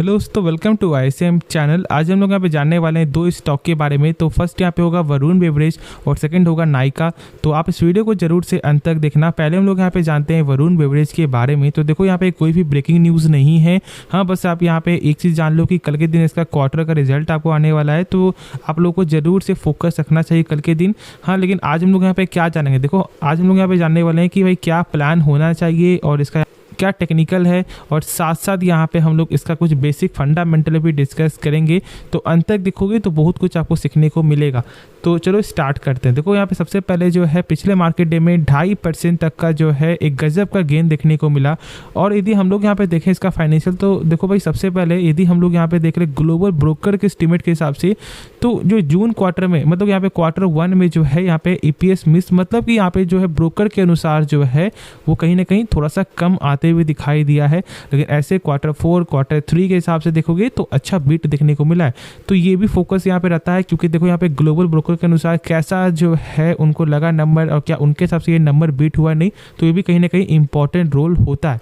Hello दोस्तों, welcome to ICM channel. आज हम लोग यहाँ पे जानने वाले हैं दो स्टॉक के बारे में। तो फर्स्ट यहाँ पे होगा वरुण बेवरेज और सेकंड होगा नायका। तो आप इस वीडियो को जरूर से अंत तक देखना। पहले हम लोग यहाँ पे जानते हैं वरुण बेवरेज के बारे में। तो देखो यहाँ पे कोई भी ब्रेकिंग न्यूज़ नहीं है। हाँ, बस आप यहाँ पे एक चीज़ जान लो कि कल के दिन इसका क्वार्टर का रिजल्ट आपको आने वाला है, तो आप लोग को जरूर से फोकस रखना चाहिए कल के दिन। हाँ, लेकिन आज हम लोग यहाँ पे क्या जानेंगे, देखो आज हम लोग यहाँ पे जानने वाले हैं कि भाई क्या प्लान होना चाहिए और इसका क्या टेक्निकल है, और साथ साथ यहाँ पे हम लोग इसका कुछ बेसिक फंडामेंटल भी डिस्कस करेंगे। तो अंत तक देखोगे तो बहुत कुछ आपको सीखने को मिलेगा। तो चलो स्टार्ट करते हैं। देखो यहाँ पे सबसे पहले जो है पिछले मार्केट डे में 2.5% तक का जो है एक गजब का गेन देखने को मिला। और यदि हम लोग यहाँ पे देखें इसका फाइनेंशियल, तो देखो भाई सबसे पहले यदि हम लोग यहाँ पे देख रहे ग्लोबल ब्रोकर के एस्टीमेट के हिसाब से, तो जो जून क्वार्टर में मतलब यहाँ पे Q1 में जो है यहाँ पे EPS मिस, मतलब कि यहाँ पे जो है ब्रोकर के अनुसार जो है वो कहीं ना कहीं थोड़ा सा कम आते हुए दिखाई दिया है। लेकिन ऐसे Q4 Q3 के हिसाब से देखोगे तो अच्छा बीट देखने को मिला है। तो ये भी फोकस यहाँ पे रहता है, क्योंकि देखो यहाँ पे ग्लोबल ब्रोकर के अनुसार कैसा जो है उनको लगा नंबर, और क्या उनके हिसाब से ये नंबर बीट हुआ नहीं, तो ये भी कहीं ना कहीं इंपॉर्टेंट रोल होता है।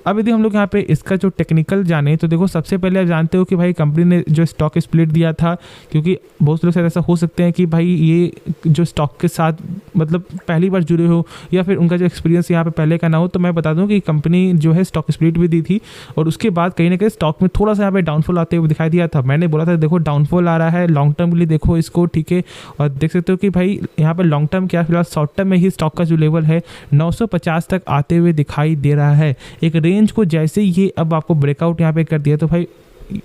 अब यदि हम लोग यहाँ पे इसका जो टेक्निकल जाने, तो देखो सबसे पहले आप जानते हो कि भाई कंपनी ने जो स्टॉक स्प्लिट दिया था, क्योंकि बहुत से लोग शायद ऐसा हो सकते हैं कि भाई ये जो स्टॉक के साथ मतलब पहली बार जुड़े हो या फिर उनका जो एक्सपीरियंस यहाँ पे पहले का ना हो। तो मैं बता दूं कि कंपनी जो है स्टॉक स्प्लिट भी दी थी, और उसके बाद कहीं ना कहीं स्टॉक में थोड़ा सा यहाँ पे डाउनफॉल आते हुए दिखाई दिया था। मैंने बोला था देखो डाउनफॉल आ रहा है, लॉन्ग टर्म के लिए देखो इसको, ठीक है। और देख सकते हो कि भाई यहाँ पे लॉन्ग टर्म क्या, फिलहाल शॉर्ट टर्म में ही स्टॉक का जो लेवल है 950 तक आते हुए दिखाई दे रहा है। एक रेंज को जैसे ये अब आपको ब्रेकआउट यहाँ पे कर दिया, तो भाई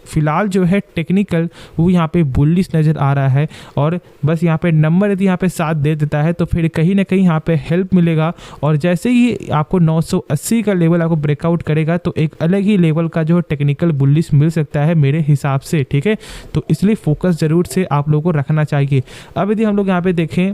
फिलहाल जो है टेक्निकल वो यहाँ पे बुलिश नज़र आ रहा है। और बस यहाँ पे नंबर यदि यहाँ पे साथ दे देता है तो फिर कहीं ना कहीं यहाँ पे हेल्प मिलेगा। और जैसे ही आपको 980 का लेवल आपको ब्रेकआउट करेगा तो एक अलग ही लेवल का जो टेक्निकल बुलिश मिल सकता है मेरे हिसाब से, ठीक है। तो इसलिए फोकस ज़रूर से आप लोगों को रखना चाहिए। अब यदि हम लोग यहाँ पे देखें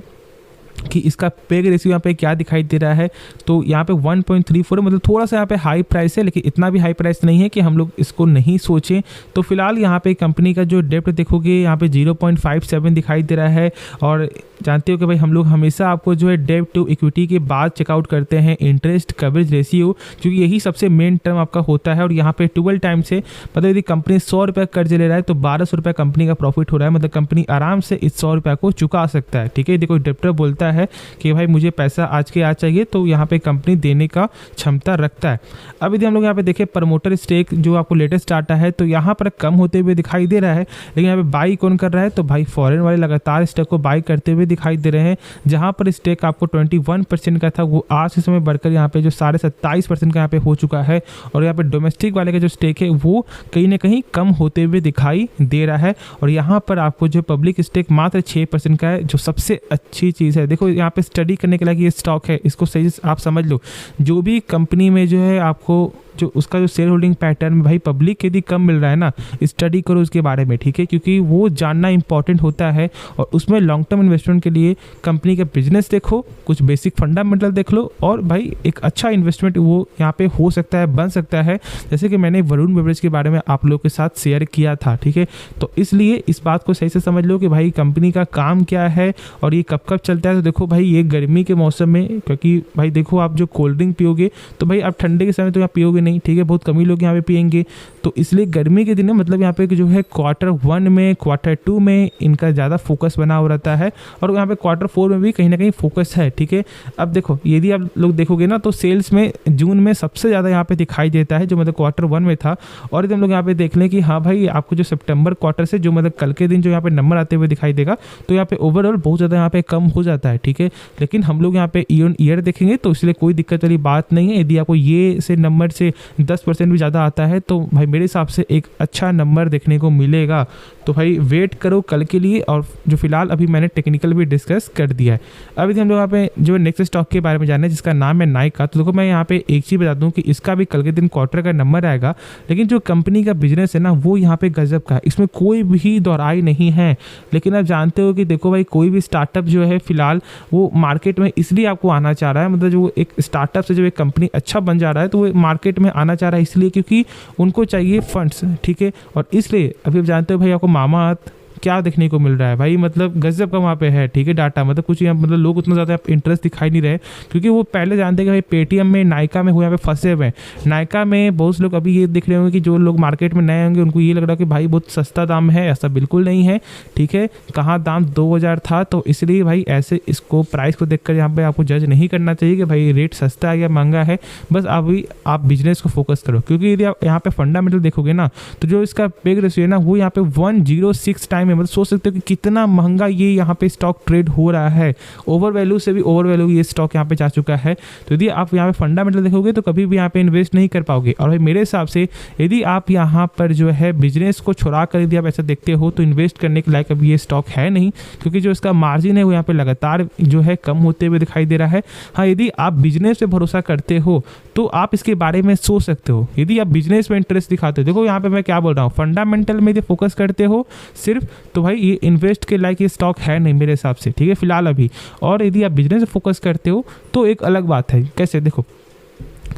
कि इसका पेग रेशियो यहाँ पे क्या दिखाई दे रहा है, तो यहाँ पे 1.34, मतलब थोड़ा सा यहाँ पे हाई प्राइस है, लेकिन इतना भी हाई प्राइस नहीं है कि हम लोग इसको नहीं सोचें। तो फिलहाल यहाँ पे कंपनी का जो डेप्ट देखोगे यहाँ पे 0.57 दिखाई दे रहा है। और जानते हो कि भाई हम लोग हमेशा आपको जो है डेप्ट टू इक्विटी के बाद चेकआउट करते हैं इंटरेस्ट कवरेज रेशियो, क्योंकि यही सबसे मेन टर्म आपका होता है। और यहाँ पे 12 टाइम से, मतलब यदि कंपनी 100 रुपये कर्ज ले रहा है तो 1200 रुपये कंपनी का प्रॉफिट हो रहा है, मतलब कंपनी आराम से इस 100 रुपये को चुका सकता है, ठीक है। देखो डेप्टर बोलता है कि भाई मुझे पैसा आज के आज चाहिए, तो यहाँ पे कंपनी देने का क्षमता रखता है। अब यदि हम लोग यहाँ पे देखें प्रमोटर स्टेक जो आपको लेटेस्ट डाटा है, तो यहाँ पर कम होते हुए दिखाई दे रहा है। लेकिन यहाँ पे बाई कौन कर रहा है, तो भाई फॉरेन वाले लगातार स्टेक को बाई करते हुए दिखाई दे रहे हैं। जहाँ पर स्टेक आपको 21% का था वो आज के समय बढ़कर यहाँ पे जो 27.5% का यहाँ पे हो चुका है। और यहाँ पे डोमेस्टिक वाले का जो स्टेक है वो कहीं ना कहीं कम होते हुए दिखाई दे रहा है। और यहाँ पर आपको जो पब्लिक स्टेक मात्र 6% का है, जो सबसे अच्छी चीज़ है। देखो यहाँ पे स्टडी करने के लिए ये स्टॉक है, इसको सही से आप समझ लो। जो भी कंपनी में जो है आपको जो उसका जो शेयर होल्डिंग पैटर्न में भाई पब्लिक यदि कम मिल रहा है ना, स्टडी करो उसके बारे में, ठीक है, क्योंकि वो जानना इंपॉर्टेंट होता है। और उसमें लॉन्ग टर्म इन्वेस्टमेंट के लिए कंपनी का बिजनेस देखो, कुछ बेसिक फंडामेंटल देख लो, और भाई एक अच्छा इन्वेस्टमेंट वो यहाँ पे हो सकता है, बन सकता है। जैसे कि मैंने वरुण बेवरेज के बारे में आप लोगों के साथ शेयर किया था, ठीक है। तो इसलिए इस बात को सही से समझ लो कि भाई कंपनी का काम क्या है और ये कब कब चलता है। तो देखो भाई ये गर्मी के मौसम में, क्योंकि भाई देखो आप जो कोल्ड ड्रिंक पियोगे तो भाई आप ठंडे के समय तो यहाँ पियोगे नहीं, ठीक है, बहुत कम ही लोग यहाँ पे पियेंगे। तो इसलिए गर्मी के दिन में मतलब यहाँ पे जो है Q1 में Q2 में इनका ज़्यादा फोकस बना हो रहता है, और यहाँ पे Q4 में भी कहीं ना कहीं फोकस है, ठीक है। अब देखो यदि आप लोग देखोगे ना, तो सेल्स में जून में सबसे ज़्यादा यहाँ पे दिखाई देता है, जो मतलब Q1 में था। और यदि हम लोग यहाँ पे देख लें कि हाँ भाई आपको जो सितंबर क्वार्टर से जो मतलब कल के दिन जो यहाँ पे नंबर आते हुए दिखाई देगा, तो यहाँ पे ओवरऑल बहुत ज़्यादा यहाँ पे कम हो जाता है, ठीक है। लेकिन हम लोग यहाँ पे ईयर देखेंगे तो इसलिए कोई दिक्कत वाली बात नहीं है। यदि आपको ये से नंबर से 10% भी ज़्यादा आता है तो भाई मेरे हिसाब से एक अच्छा नंबर देखने को मिलेगा। तो भाई वेट करो कल के लिए। और जो फिलहाल अभी मैंने टेक्निकल भी डिस्कस कर दिया है। अब यदि हम लोग यहाँ पे जो नेक्स्ट स्टॉक के बारे में जाने जिसका नाम है नायका, तो देखो मैं यहाँ पे एक चीज़ बता दूँ कि इसका भी कल के दिन क्वार्टर का नंबर आएगा, लेकिन जो कंपनी का बिजनेस है ना वो यहाँ पे गजब का है, इसमें कोई भी दोहराई नहीं है। लेकिन आप जानते हो कि देखो भाई कोई भी स्टार्टअप जो है फिलहाल वो मार्केट में इसलिए आपको आना चाह रहा है, मतलब जो एक स्टार्टअप से जो एक कंपनी अच्छा बन जा रहा है तो वो मार्केट में आना चाह रहा है इसलिए क्योंकि उनको चाहिए फंड्स, ठीक है। और इसलिए अभी आप जानते हो भाई आपको मामाअर्थ क्या देखने को मिल रहा है भाई, मतलब गजब का वहाँ पे है, ठीक है डाटा, मतलब कुछ यहाँ मतलब लोग उतना ज़्यादा इंटरेस्ट दिखाई नहीं रहे, क्योंकि वो पहले जानते हैं कि भाई पेटीएम में नायका में वो यहाँ पे फंसे हुए हैं। नायका में बहुत लोग अभी ये देख रहे होंगे कि जो लोग मार्केट में नए होंगे उनको ये लग रहा है कि भाई बहुत सस्ता दाम है, ऐसा बिल्कुल नहीं है, ठीक है। कहाँ दाम 2000 था, तो इसलिए भाई ऐसे इसको प्राइस को देखकर यहाँ पे आपको जज नहीं करना चाहिए कि भाई रेट सस्ता है या महंगा है। बस अभी आप बिजनेस को फोकस करो, क्योंकि यदि आप यहाँ पे फंडामेंटल देखोगे ना तो जो इसका पेग रेशियो है ना वो यहाँ पे 106 टाइम है। मतलब सोच सकते हो कि कितना महंगा ये यहाँ पे स्टॉक ट्रेड हो रहा है, ओवर वैल्यू से भी ओवर वैल्यू ये स्टॉक यहाँ पे जा चुका है। तो यदि आप यहाँ पे फंडामेंटल देखोगे तो कभी भी यहाँ पे इन्वेस्ट नहीं कर पाओगे। और भाई मेरे हिसाब से यदि आप यहाँ पर जो है बिजनेस को छुड़ा कर यदि आप ऐसा देखते हो तो इन्वेस्ट करने के लायक अभी ये स्टॉक है नहीं, क्योंकि जो इसका मार्जिन है वो यहाँ पे लगातार जो है कम होते हुए दिखाई दे रहा है। हाँ, यदि आप बिजनेस पे भरोसा करते हो तो आप इसके बारे में सोच सकते हो। यदि आप बिजनेस में इंटरेस्ट दिखाते हो, देखो यहाँ पे मैं क्या बोल रहा हूँ, फंडामेंटल में यदि फोकस करते हो सिर्फ, तो भाई ये इन्वेस्ट के लायक ये स्टॉक है नहीं मेरे हिसाब से, ठीक है, फिलहाल अभी। और यदि आप बिजनेस में फोकस करते हो तो एक अलग बात है। कैसे, देखो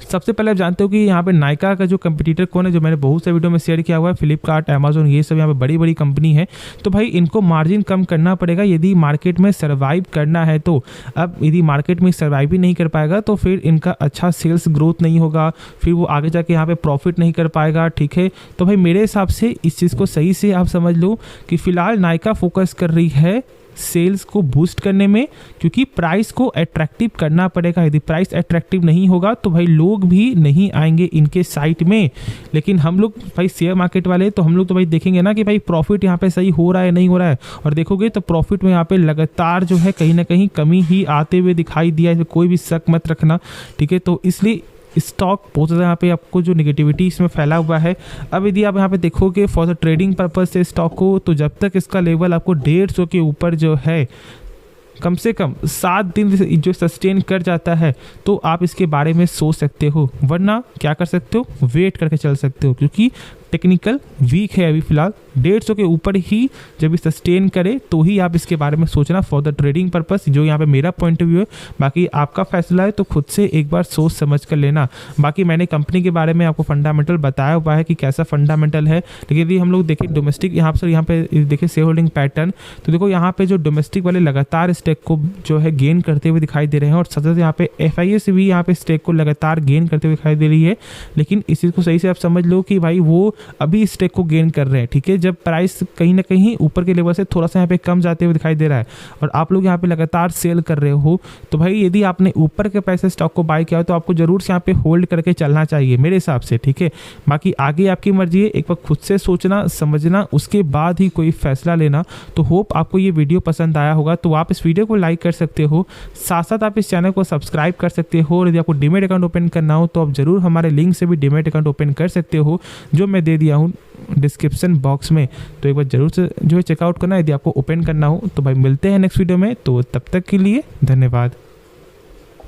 सबसे पहले आप जानते हो कि यहाँ पे नायका का जो कंपटीटर कौन है, जो मैंने बहुत से वीडियो में शेयर किया हुआ है, फ्लिपकार्ट, अमेजोन, ये सब यहाँ पे बड़ी बड़ी कंपनी है। तो भाई इनको मार्जिन कम करना पड़ेगा यदि मार्केट में सर्वाइव करना है। तो अब यदि मार्केट में सर्वाइव ही नहीं कर पाएगा तो फिर इनका अच्छा सेल्स ग्रोथ नहीं होगा, फिर वो आगे जाके यहाँ पे प्रॉफिट नहीं कर पाएगा, ठीक है। तो भाई मेरे हिसाब से इस चीज़ को सही से आप समझ लो कि फिलहाल नायका फोकस कर रही है सेल्स को बूस्ट करने में, क्योंकि प्राइस को अट्रैक्टिव करना पड़ेगा। यदि प्राइस अट्रैक्टिव नहीं होगा तो भाई लोग भी नहीं आएंगे इनके साइट में। लेकिन हम लोग भाई शेयर मार्केट वाले, तो हम लोग तो भाई देखेंगे ना कि भाई प्रॉफिट यहाँ पे सही हो रहा है नहीं हो रहा है, और देखोगे तो प्रॉफिट में यहाँ पे लगातार जो है कहीं ना कहीं कमी ही आते हुए दिखाई दिया है, कोई भी शक मत रखना, ठीक है। तो इसलिए स्टॉक बहुत ज़्यादा यहाँ पे आपको जो नेगेटिविटी इसमें फैला हुआ है। अब यदि आप यहाँ पे देखोगे फॉर द ट्रेडिंग पर्पज से स्टॉक को, तो जब तक इसका लेवल आपको 150 के ऊपर जो है कम से कम 7 दिन जो सस्टेन कर जाता है तो आप इसके बारे में सोच सकते हो, वरना क्या कर सकते हो, वेट करके चल सकते हो, क्योंकि टेक्निकल वीक है अभी फिलहाल। 150 के ऊपर ही जब ये सस्टेन करे तो ही आप इसके बारे में सोचना फॉर द ट्रेडिंग पर्पस, जो यहाँ पे मेरा पॉइंट ऑफ व्यू है। बाकी आपका फैसला है, तो खुद से एक बार सोच समझ कर लेना। बाकी मैंने कंपनी के बारे में आपको फंडामेंटल बताया हुआ है कि कैसा फंडामेंटल है। लेकिन यदि हम लोग देखें डोमेस्टिक, यहाँ पे देखिए शेयर होल्डिंग पैटर्न, तो देखो यहाँ पे जो डोमेस्टिक वाले लगातार स्टेक को जो है गेन करते हुए दिखाई दे रहे हैं, और साथ साथ यहाँ पे FIS भी यहाँ पे स्टेक को लगातार गेन करते हुए दिखाई दे रही है। लेकिन इस चीज़ को सही से आप समझ लो कि भाई वो अभी स्टेक को गेन कर रहे हैं, ठीक है, जब प्राइस कहीं ना कहीं ऊपर के लेवल से थोड़ा सा यहाँ पे कम जाते हुए दिखाई दे रहा है, और आप लोग यहाँ पे लगातार सेल कर रहे हो। तो भाई यदि आपने ऊपर के पैसे स्टॉक को बाय किया हो तो आपको जरूर से यहाँ पे होल्ड करके चलना चाहिए मेरे हिसाब से, ठीक है। बाकी आगे आपकी मर्जी है, एक बार खुद से सोचना समझना, उसके बाद ही कोई फैसला लेना। तो होप आपको ये वीडियो पसंद आया होगा, तो आप इस वीडियो को लाइक कर सकते हो, साथ साथ आप इस चैनल को सब्सक्राइब कर सकते हो, और यदि आपको डीमैट अकाउंट ओपन करना हो तो आप जरूर हमारे लिंक से भी डीमैट अकाउंट ओपन कर सकते हो, जो मैं दे दिया हूँ डिस्क्रिप्शन बॉक्स में। तो एक बार जरूर से जो है चेकआउट करना यदि आपको ओपन करना हो। तो भाई मिलते हैं नेक्स्ट वीडियो में, तो तब तक के लिए धन्यवाद।